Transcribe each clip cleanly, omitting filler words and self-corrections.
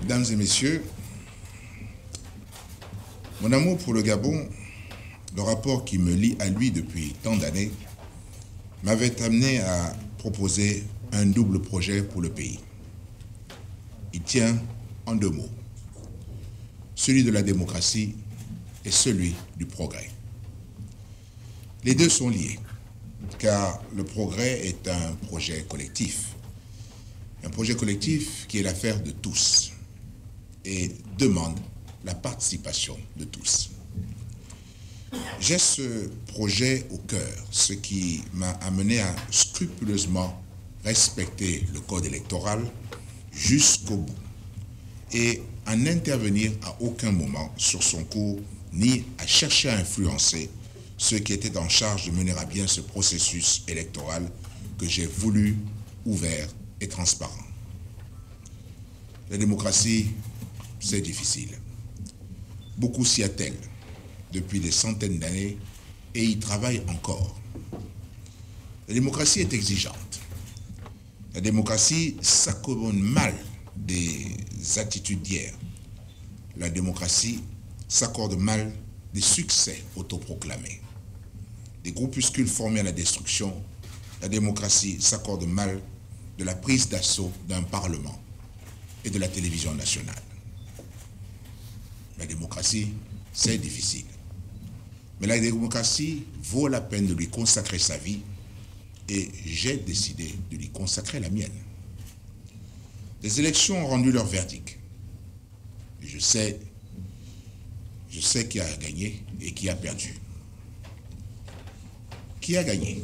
Mesdames et messieurs, mon amour pour le Gabon, le rapport qui me lie à lui depuis tant d'années, m'avait amené à proposer un double projet pour le pays. Il tient en deux mots, celui de la démocratie et celui du progrès. Les deux sont liés, car le progrès est un projet collectif qui est l'affaire de tous et demande la participation de tous. J'ai ce projet au cœur, ce qui m'a amené à scrupuleusement respecter le code électoral jusqu'au bout et à n'intervenir à aucun moment sur son cours ni à chercher à influencer ceux qui étaient en charge de mener à bien ce processus électoral que j'ai voulu ouvert et transparent. La démocratie, c'est difficile. Beaucoup s'y attellent depuis des centaines d'années et y travaillent encore. La démocratie est exigeante. La démocratie s'accommode mal des attitudes d'hier. La démocratie s'accorde mal des succès autoproclamés. Des groupuscules formés à la destruction, la démocratie s'accorde mal de la prise d'assaut d'un parlement et de la télévision nationale. La démocratie, c'est difficile. Mais la démocratie vaut la peine de lui consacrer sa vie et j'ai décidé de lui consacrer la mienne. Les élections ont rendu leur verdict. Et je sais qui a gagné et qui a perdu. Qui a gagné?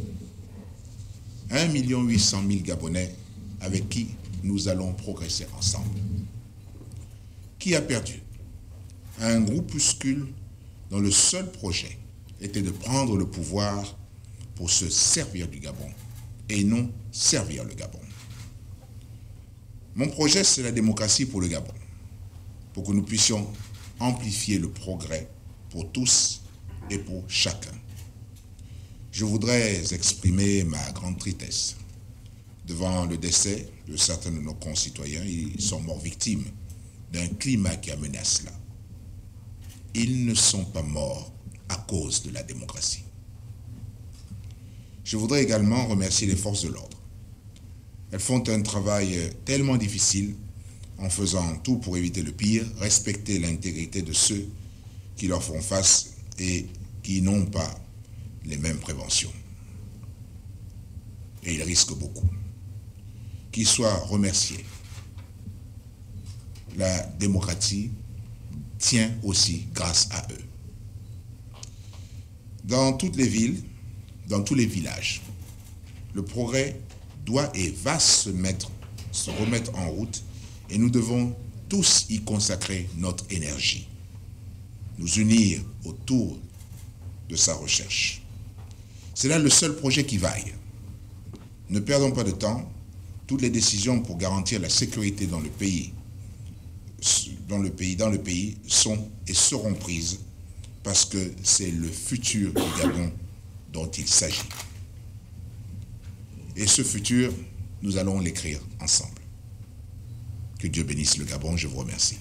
1 800 000 Gabonais avec qui nous allons progresser ensemble. Qui a perdu? Un groupuscule dont le seul projet était de prendre le pouvoir pour se servir du Gabon et non servir le Gabon. Mon projet, c'est la démocratie pour le Gabon, pour que nous puissions amplifier le progrès pour tous et pour chacun. Je voudrais exprimer ma grande tristesse devant le décès de certains de nos concitoyens. Ils sont morts victimes d'un climat qui a mené à cela. Ils ne sont pas morts à cause de la démocratie. Je voudrais également remercier les forces de l'ordre. Elles font un travail tellement difficile en faisant tout pour éviter le pire, respecter l'intégrité de ceux qui leur font face et qui n'ont pas les mêmes préventions. Et ils risquent beaucoup. Qu'ils soient remerciés. La démocratie tient aussi grâce à eux. Dans toutes les villes, dans tous les villages, le progrès doit et va se remettre en route et nous devons tous y consacrer notre énergie, nous unir autour de sa recherche. C'est là le seul projet qui vaille. Ne perdons pas de temps. Toutes les décisions pour garantir la sécurité dans le pays sont et seront prises parce que c'est le futur du Gabon dont il s'agit. Et ce futur, nous allons l'écrire ensemble. Que Dieu bénisse le Gabon, je vous remercie.